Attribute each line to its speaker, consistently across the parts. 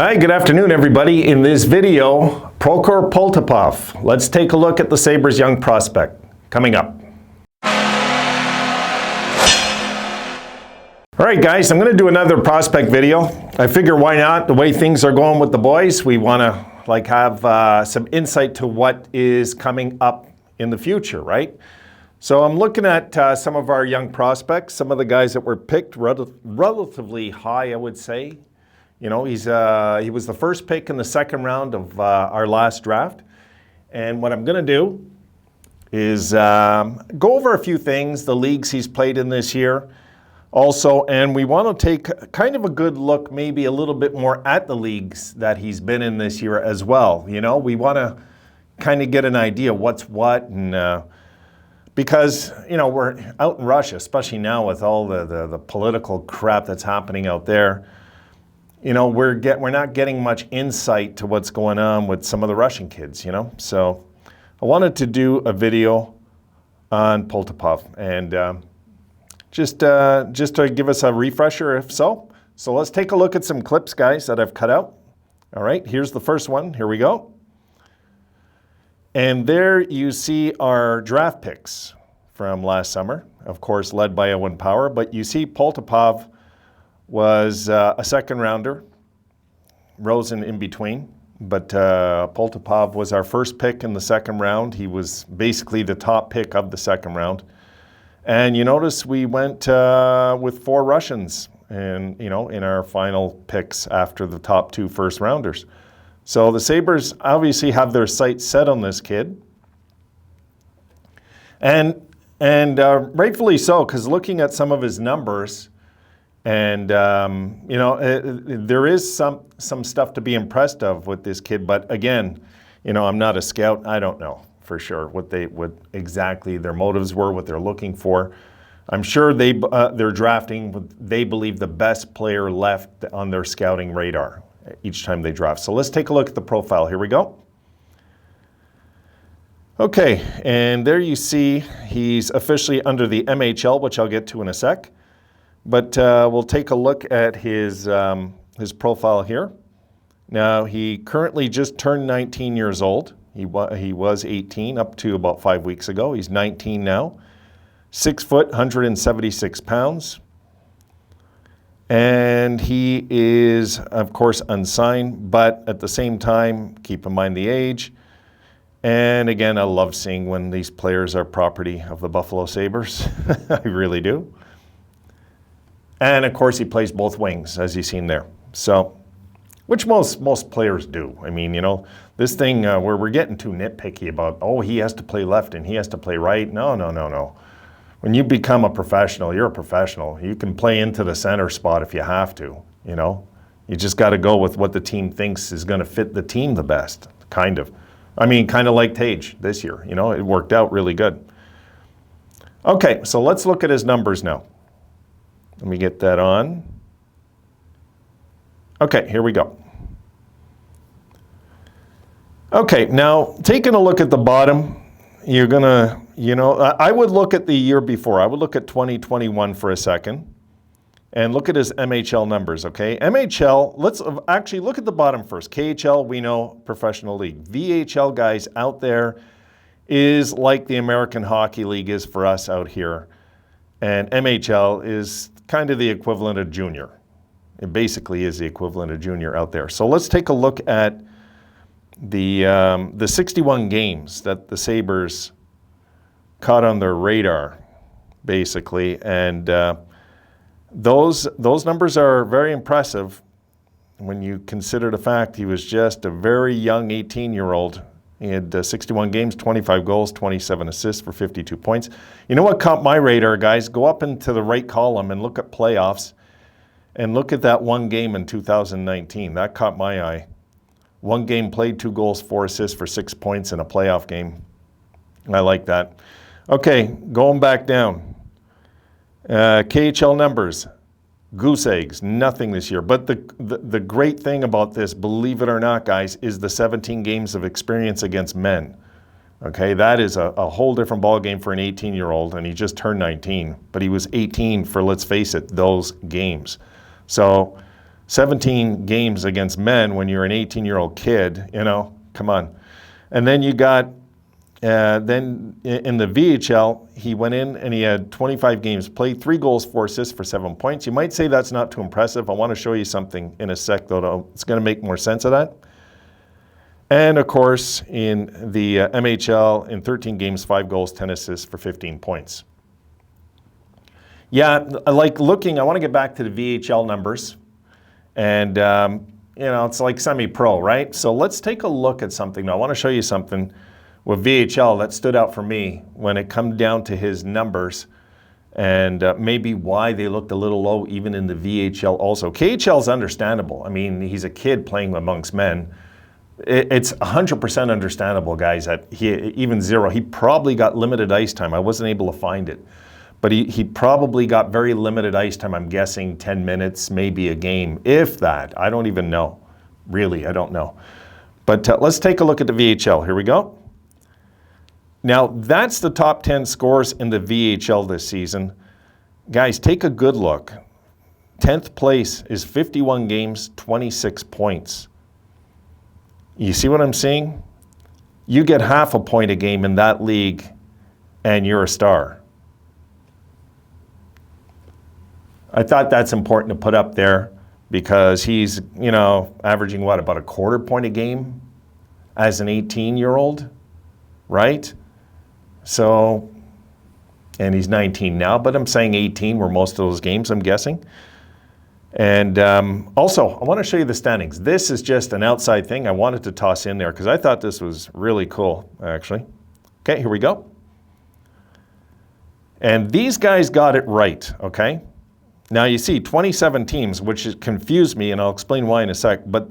Speaker 1: Hi, good afternoon everybody. In this video, Prokhor Poltapov. Let's take a look at the Sabres' young prospect. Coming up. All right guys, I'm going to do another prospect video. I figure why not? The way things are going with the boys, we want to have some insight to what is coming up in the future, right? So I'm looking at some of our young prospects, some of the guys that were picked relatively high, I would say. You know, he was the first pick in the second round of our last draft. And what I'm going to do is go over a few things, the leagues he's played in this year also. And we want to take kind of a good look, maybe a little bit more at the leagues that he's been in this year as well. You know, we want to kind of get an idea what's what. And because, you know, we're out in Russia, especially now with all the political crap that's happening out there. You know, we're not getting much insight to what's going on with some of the Russian kids, you know. So I wanted to do a video on Poltapov and just to give us a refresher, if so. So let's take a look at some clips, guys, that I've cut out. All right, here's the first one. Here we go. And there you see our draft picks from last summer, of course, led by Owen Power. But you see Poltapov was a second rounder, Rosen in between, but Poltapov was our first pick in the second round. He was basically the top pick of the second round. And you notice we went with 4 Russians and, you know, in our final picks after the top 2 first rounders. So the Sabres obviously have their sights set on this kid. And rightfully so, because looking at some of his numbers, and, you know, there is some stuff to be impressed of with this kid. But again, you know, I'm not a scout. I don't know for sure what exactly their motives were, what they're looking for. I'm sure they're drafting, they believe, the best player left on their scouting radar each time they draft. So let's take a look at the profile. Here we go. Okay, and there you see he's officially under the MHL, which I'll get to in a sec. But we'll take a look at his profile here. Now, he currently just turned 19 years old. He was 18 up to about 5 weeks ago. He's 19 now. 6 foot, 176 pounds. And he is, of course, unsigned, but at the same time, keep in mind the age. And again, I love seeing when these players are property of the Buffalo Sabres. I really do. And of course, he plays both wings, as you've seen there. So, which most players do. I mean, you know, this thing where we're getting too nitpicky about, oh, he has to play left and he has to play right. No, no, no, no. When you become a professional, you're a professional. You can play into the center spot if you have to, you know. You just got to go with what the team thinks is going to fit the team the best, kind of. I mean, kind of like Tage this year, you know. It worked out really good. Okay, so let's look at his numbers now. Let me get that on. Okay, here we go. Okay, now taking a look at the bottom, you're gonna, you know, I would look at the year before. I would look at 2021 for a second and look at his MHL numbers, okay? MHL, let's actually look at the bottom first. KHL, we know, professional league. VHL, guys, out there is like the American Hockey League is for us out here. And MHL is kind of the equivalent of junior. It basically is the equivalent of junior out there. So let's take a look at the 61 games that the Sabres caught on their radar, basically. And those numbers are very impressive when you consider the fact he was just a very young 18-year-old. He had 61 games, 25 goals, 27 assists for 52 points. You know what caught my radar, guys? Go up into the right column and look at playoffs and look at that one game in 2019. That caught my eye. One game played, 2 goals, 4 assists for 6 points in a playoff game. I like that. Okay, going back down. KHL numbers. Goose eggs, nothing this year. But the great thing about this, believe it or not, guys, is the 17 games of experience against men. Okay, that is a whole different ballgame for an 18-year-old, and he just turned 19. But he was 18 for, let's face it, those games. So 17 games against men when you're an 18-year-old kid, you know, come on. And then you got, then in the VHL, he went in and he had 25 games played, 3 goals, 4 assists for 7 points. You might say that's not too impressive. I want to show you something in a sec, though. It's going to make more sense of that. And of course, in the MHL, in 13 games, 5 goals, 10 assists for 15 points. Yeah, like looking, I want to get back to the VHL numbers. And, you know, it's like semi-pro, right? So let's take a look at something now. I want to show you something with VHL that stood out for me when it comes down to his numbers and maybe why they looked a little low even in the VHL also. KHL is understandable. I mean, he's a kid playing amongst men. It's 100% understandable, guys, that even 0, he probably got limited ice time. I wasn't able to find it. But he probably got very limited ice time. I'm guessing 10 minutes, maybe a game, if that. I don't even know. Really, I don't know. But let's take a look at the VHL. Here we go. Now, that's the top 10 scores in the VHL this season. Guys, take a good look. 10th place is 51 games, 26 points. You see what I'm saying? You get half a point a game in that league, and you're a star. I thought that's important to put up there because he's, you know, averaging what, about a quarter point a game as an 18-year-old, right? So, and he's 19 now, but I'm saying 18 were most of those games, I'm guessing. And also, I want to show you the standings. This is just an outside thing I wanted to toss in there because I thought this was really cool, actually. Okay, here we go. And these guys got it right, okay? Now you see 27 teams, which confused me, and I'll explain why in a sec, but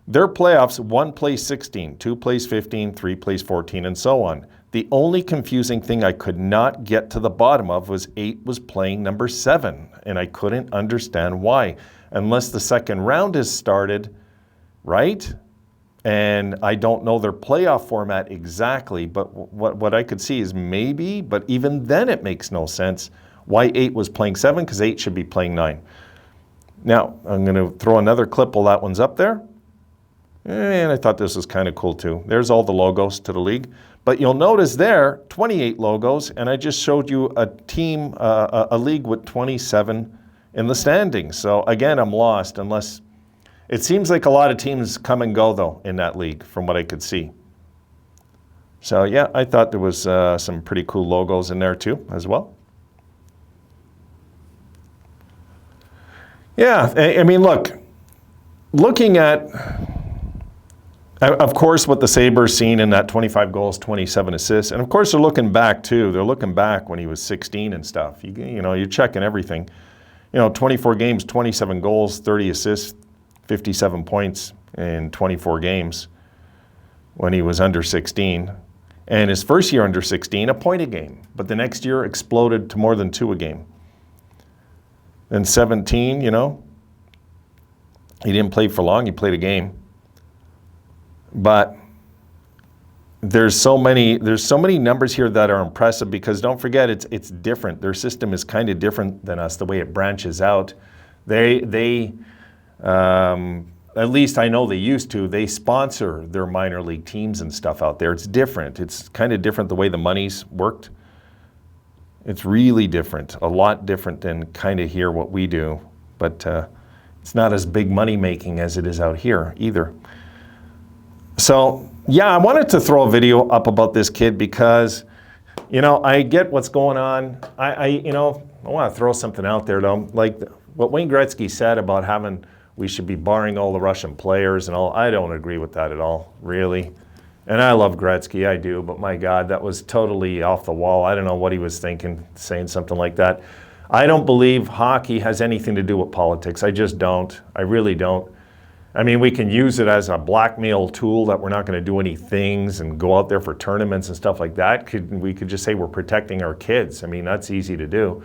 Speaker 1: their playoffs, 1 plays 16, 2 plays 15, 3 plays 14, and so on. The only confusing thing I could not get to the bottom of was 8 was playing number 7, and I couldn't understand why, unless the second round has started, right? And I don't know their playoff format exactly, but what I could see is maybe, but even then it makes no sense why 8 was playing 7, because 8 should be playing 9. Now, I'm going to throw another clip while that one's up there. And I thought this was kind of cool too. There's all the logos to the league. But you'll notice there, 28 logos, and I just showed you a team, a league with 27 in the standings. So again, I'm lost unless, it seems like a lot of teams come and go though in that league from what I could see. So yeah, I thought there was some pretty cool logos in there too as well. Yeah, I mean, look, looking at, of course, what the Sabres seen in that 25 goals, 27 assists, and of course they're looking back too. They're looking back when he was 16 and stuff. You know, you're checking everything. You know, 24 games, 27 goals, 30 assists, 57 points in 24 games when he was under 16. And his first year under 16, a point a game. But the next year exploded to more than 2 a game. Then 17, you know, he didn't play for long. He played a game. But there's so many numbers here that are impressive because don't forget, it's different. Their system is kind of different than us, the way it branches out. They at least I know they used to, they sponsor their minor league teams and stuff out there. It's different. It's kind of different the way the money's worked. It's really different, a lot different than kind of here what we do. But it's not as big money making as it is out here either. So yeah, I wanted to throw a video up about this kid because, you know, I get what's going on. You know, I want to throw something out there though. Like what Wayne Gretzky said about we should be barring all the Russian players and all. I don't agree with that at all, really. And I love Gretzky, I do, but my God, that was totally off the wall. I don't know what he was thinking, saying something like that. I don't believe hockey has anything to do with politics. I just don't. I really don't. I mean, we can use it as a blackmail tool that we're not going to do any things and go out there for tournaments and stuff like that. We could just say we're protecting our kids. I mean, that's easy to do.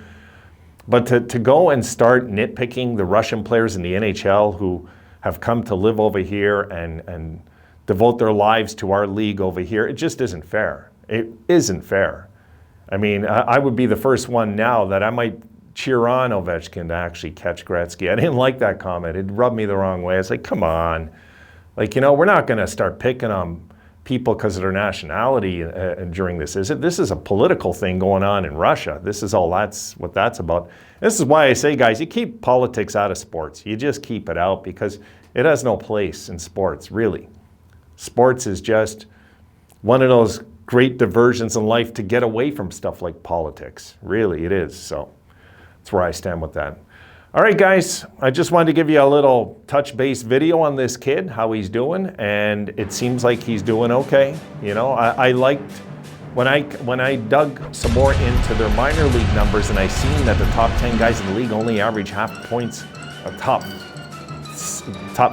Speaker 1: But to go and start nitpicking the Russian players in the NHL who have come to live over here and devote their lives to our league over here, it just isn't fair. It isn't fair. I mean, I would be the first one now that I might cheer on Ovechkin to actually catch Gretzky. I didn't like that comment. It rubbed me the wrong way. It's like, come on. Like, you know, we're not going to start picking on people because of their nationality during this, is it? This is a political thing going on in Russia. This is all what that's about. This is why I say, guys, you keep politics out of sports. You just keep it out because it has no place in sports, really. Sports is just one of those great diversions in life to get away from stuff like politics. Really, it is. So that's where I stand with that. All right, guys, I just wanted to give you a little touch base video on this kid, how he's doing, and it seems like he's doing okay. You know, I liked when I dug some more into their minor league numbers, and I seen that the top 10 guys in the league only average half points. Top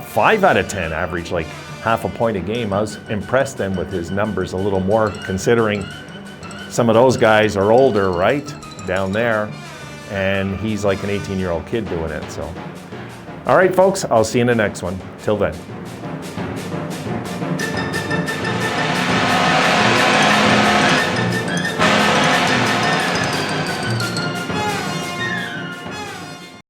Speaker 1: 5 out of 10 average like half a point a game. I was impressed then with his numbers a little more, considering some of those guys are older, right, down there. And he's like an 18-year-old kid doing it. So, all right, folks, I'll see you in the next one. Till then.